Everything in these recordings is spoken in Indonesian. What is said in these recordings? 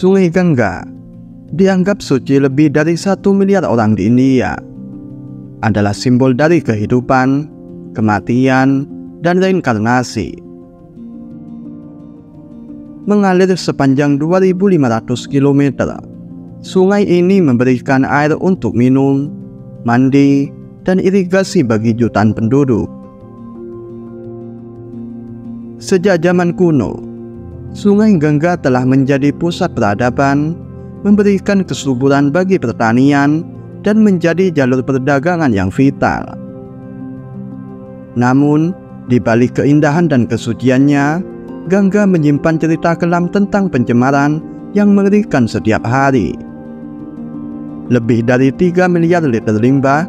Sungai Gangga dianggap suci lebih dari 1 miliar orang di India. Adalah simbol dari kehidupan, kematian, dan reinkarnasi. Mengalir sepanjang 2.500 km, sungai ini memberikan air untuk minum, mandi, dan irigasi bagi jutaan penduduk. Sejak zaman kuno, Sungai Gangga telah menjadi pusat peradaban, memberikan kesuburan bagi pertanian, dan menjadi jalur perdagangan yang vital. Namun, di balik keindahan dan kesuciannya, Gangga menyimpan cerita kelam tentang pencemaran yang mengerikan setiap hari. Lebih dari 3 miliar liter limbah,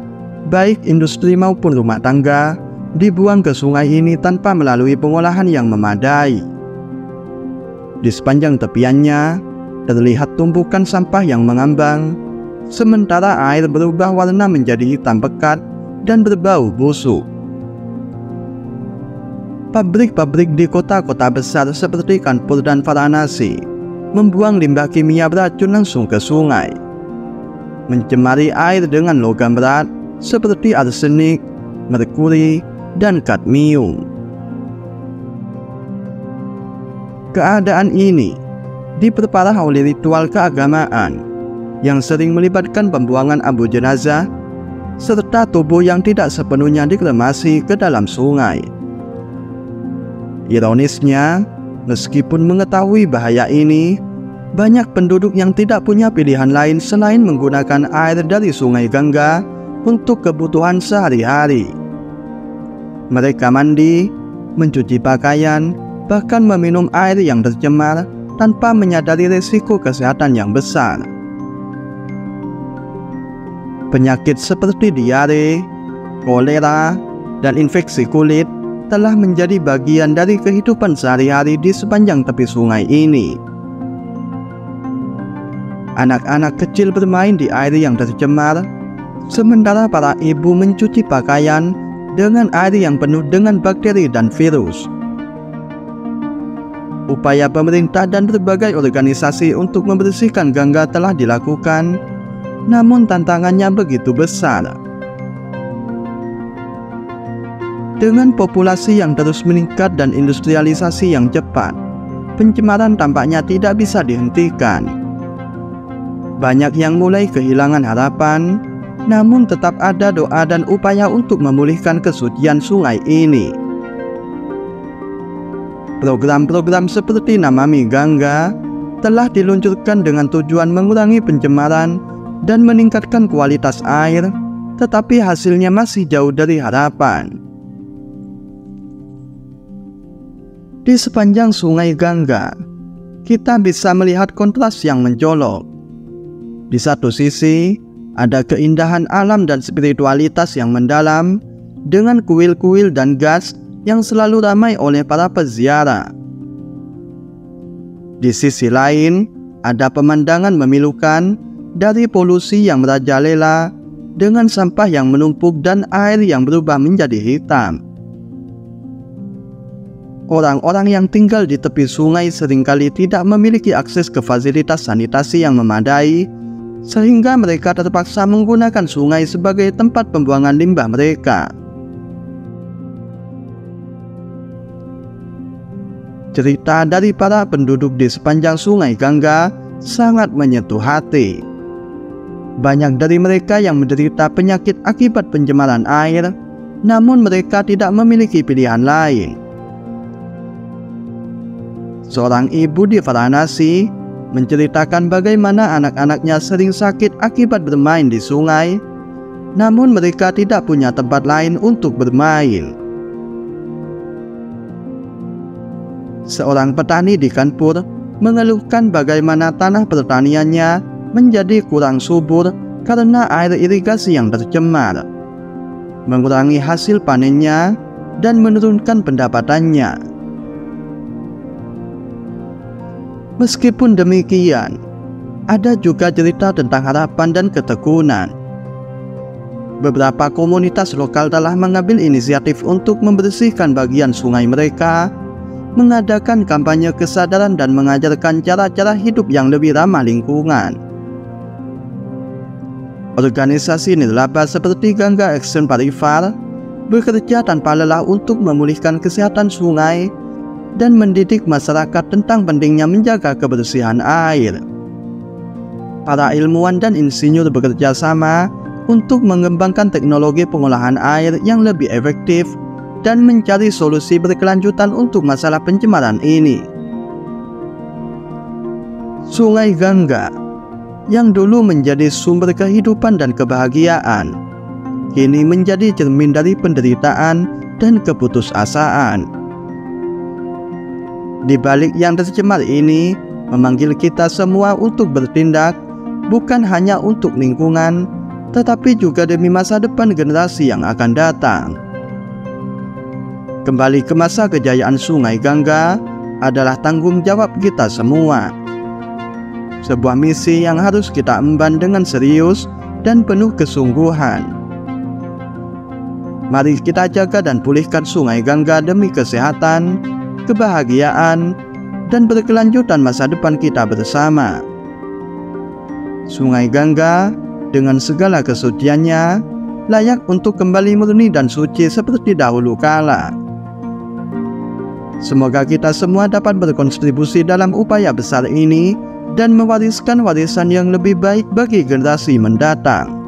baik industri maupun rumah tangga, dibuang ke sungai ini tanpa melalui pengolahan yang memadai. Di sepanjang tepiannya, terlihat tumpukan sampah yang mengambang, sementara air berubah warna menjadi hitam pekat dan berbau busuk. Pabrik-pabrik di kota-kota besar seperti Kanpur dan Varanasi membuang limbah kimia beracun langsung ke sungai, mencemari air dengan logam berat seperti arsenik, merkuri, dan kadmium. Keadaan ini diperparah oleh ritual keagamaan yang sering melibatkan pembuangan abu jenazah serta tubuh yang tidak sepenuhnya dikremasi ke dalam sungai. Ironisnya, meskipun mengetahui bahaya ini, banyak penduduk yang tidak punya pilihan lain selain menggunakan air dari Sungai Gangga untuk kebutuhan sehari-hari. Mereka mandi, mencuci pakaian, bahkan meminum air yang tercemar tanpa menyadari risiko kesehatan yang besar. Penyakit seperti diare, kolera, dan infeksi kulit telah menjadi bagian dari kehidupan sehari-hari di sepanjang tepi sungai ini. Anak-anak kecil bermain di air yang tercemar, sementara para ibu mencuci pakaian dengan air yang penuh dengan bakteri dan virus. Upaya pemerintah dan berbagai organisasi untuk membersihkan Gangga telah dilakukan, namun tantangannya begitu besar. Dengan populasi yang terus meningkat dan industrialisasi yang cepat, pencemaran tampaknya tidak bisa dihentikan. Banyak yang mulai kehilangan harapan, namun tetap ada doa dan upaya untuk memulihkan kesucian sungai ini. Program-program seperti Namami Gangga telah diluncurkan dengan tujuan mengurangi pencemaran dan meningkatkan kualitas air, tetapi hasilnya masih jauh dari harapan. Di sepanjang Sungai Gangga, kita bisa melihat kontras yang mencolok. Di satu sisi, ada keindahan alam dan spiritualitas yang mendalam, dengan kuil-kuil dan gas yang selalu ramai oleh para peziarah. Di sisi lain, ada pemandangan memilukan dari polusi yang merajalela, dengan sampah yang menumpuk dan air yang berubah menjadi hitam. Orang-orang yang tinggal di tepi sungai seringkali tidak memiliki akses ke fasilitas sanitasi yang memadai, sehingga mereka terpaksa menggunakan sungai sebagai tempat pembuangan limbah mereka. Cerita dari para penduduk di sepanjang Sungai Gangga sangat menyentuh hati. Banyak dari mereka yang menderita penyakit akibat pencemaran air, namun mereka tidak memiliki pilihan lain. Seorang ibu di Varanasi menceritakan bagaimana anak-anaknya sering sakit akibat bermain di sungai, namun mereka tidak punya tempat lain untuk bermain. Seorang petani di Kanpur mengeluhkan bagaimana tanah pertaniannya menjadi kurang subur karena air irigasi yang tercemar, mengurangi hasil panennya dan menurunkan pendapatannya. Meskipun demikian, ada juga cerita tentang harapan dan ketekunan. Beberapa komunitas lokal telah mengambil inisiatif untuk membersihkan bagian sungai mereka mengadakan kampanye kesadaran dan mengajarkan cara-cara hidup yang lebih ramah lingkungan. Organisasi nirlaba seperti Gangga Action Parivar bekerja tanpa lelah untuk memulihkan kesehatan sungai dan mendidik masyarakat tentang pentingnya menjaga kebersihan air. Para ilmuwan dan insinyur bekerja sama untuk mengembangkan teknologi pengolahan air yang lebih efektif dan mencari solusi berkelanjutan untuk masalah pencemaran ini. Sungai Gangga, yang dulu menjadi sumber kehidupan dan kebahagiaan, kini menjadi cermin dari penderitaan dan keputusasaan. Di balik yang tercemar ini, memanggil kita semua untuk bertindak, bukan hanya untuk lingkungan, tetapi juga demi masa depan generasi yang akan datang. Kembali ke masa kejayaan Sungai Gangga adalah tanggung jawab kita semua. Sebuah misi yang harus kita emban dengan serius dan penuh kesungguhan. Mari kita jaga dan pulihkan Sungai Gangga demi kesehatan, kebahagiaan, dan berkelanjutan masa depan kita bersama. Sungai Gangga dengan segala kesuciannya layak untuk kembali murni dan suci seperti dahulu kala. Semoga kita semua dapat berkontribusi dalam upaya besar ini dan mewariskan warisan yang lebih baik bagi generasi mendatang.